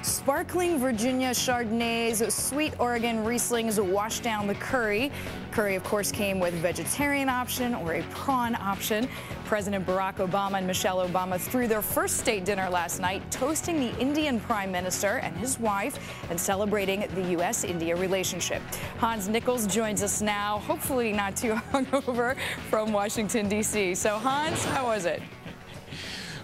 Sparkling Virginia Chardonnays, sweet Oregon Rieslings wash down the curry. Curry, of course, came with a vegetarian option or a prawn option. President Barack Obama and Michelle Obama threw their first state dinner last night, toasting the Indian Prime Minister and his wife and celebrating the U.S.-India relationship. Hans Nichols joins us now, hopefully not too hungover, from Washington, D.C. So, Hans, how was it?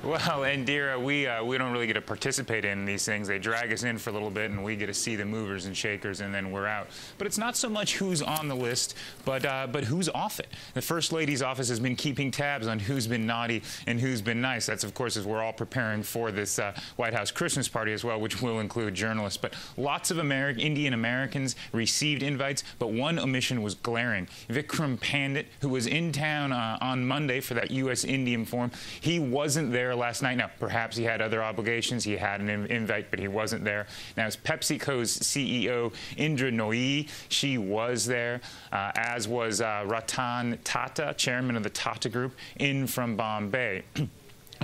Well, Indira, we don't really get to participate in these things. They drag us in for a little bit, and we get to see the movers and shakers, and then we're out. But it's not so much who's on the list, but who's off it. The First Lady's office has been keeping tabs on who's been naughty and who's been nice. That's, of course, as we're all preparing for this White House Christmas party as well, which will include journalists. But lots of Indian Americans received invites, but one omission was glaring. Vikram Pandit, who was in town on Monday for that U.S.-India forum, he wasn't there last night. Now, perhaps he had other obligations. He had an invite, but he wasn't there. Now, it's PepsiCo's CEO, Indra Nooyi. She was there, as was Ratan Tata, chairman of the Tata Group, in from Bombay.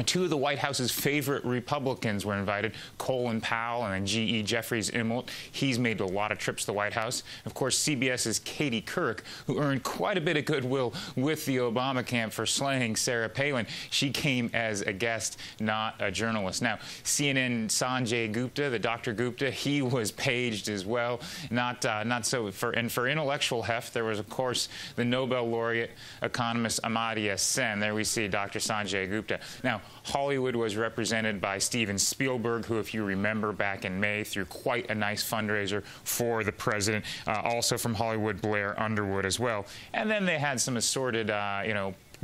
Two of the White House's favorite Republicans were invited, Colin Powell and then GE Jeffrey Immelt. He's made a lot of trips to the White House. Of course, CBS's Katie Couric, who earned quite a bit of goodwill with the Obama camp for slaying Sarah Palin. She came as a guest, not a journalist. Now, CNN Sanjay Gupta, the Dr. Gupta, he was paged as well. Not so for intellectual heft, there was, of course, the Nobel laureate economist Amartya Sen. There we see Dr. Sanjay Gupta. Now, Hollywood was represented by Steven Spielberg, who, if you remember, back in May, threw quite a nice fundraiser for the president. Also from Hollywood, Blair Underwood as well. And then they had some assorted,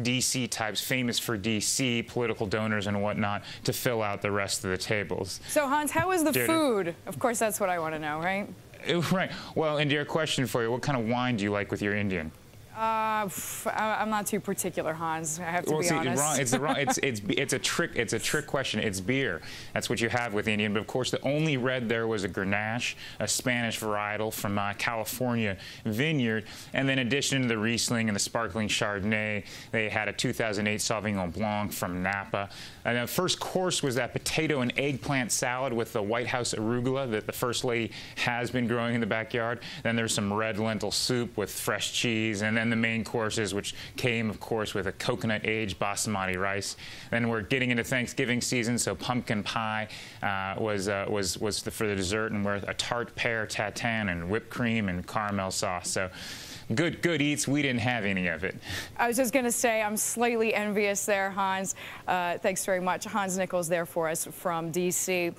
D.C. types, famous for D.C., political donors and whatnot, to fill out the rest of the tables. So, Hans, how was the food? Of course, that's what I want to know, right? Right. Well, India, question for you. What kind of wine do you like with your Indian? I'm not too particular, Hans. I have to be honest. It's a trick. It's a trick question. It's beer. That's what you have with Indian. But of course, the only red there was a Grenache, a Spanish varietal from California vineyard. And then in addition to the Riesling and the sparkling Chardonnay, they had a 2008 Sauvignon Blanc from Napa. And the first course was that potato and eggplant salad with the White House arugula that the First Lady has been growing in the backyard. Then there's some red lentil soup with fresh cheese, and then the main courses, which came, of course, with a coconut-aged basmati rice. Then we're getting into Thanksgiving season, so pumpkin pie was for the dessert, and we're a tart pear tatin and whipped cream and caramel sauce. So good eats. We didn't have any of it. I was just going to say I'm slightly envious there, Hans. Thanks very much. Hans Nichols there for us from D.C.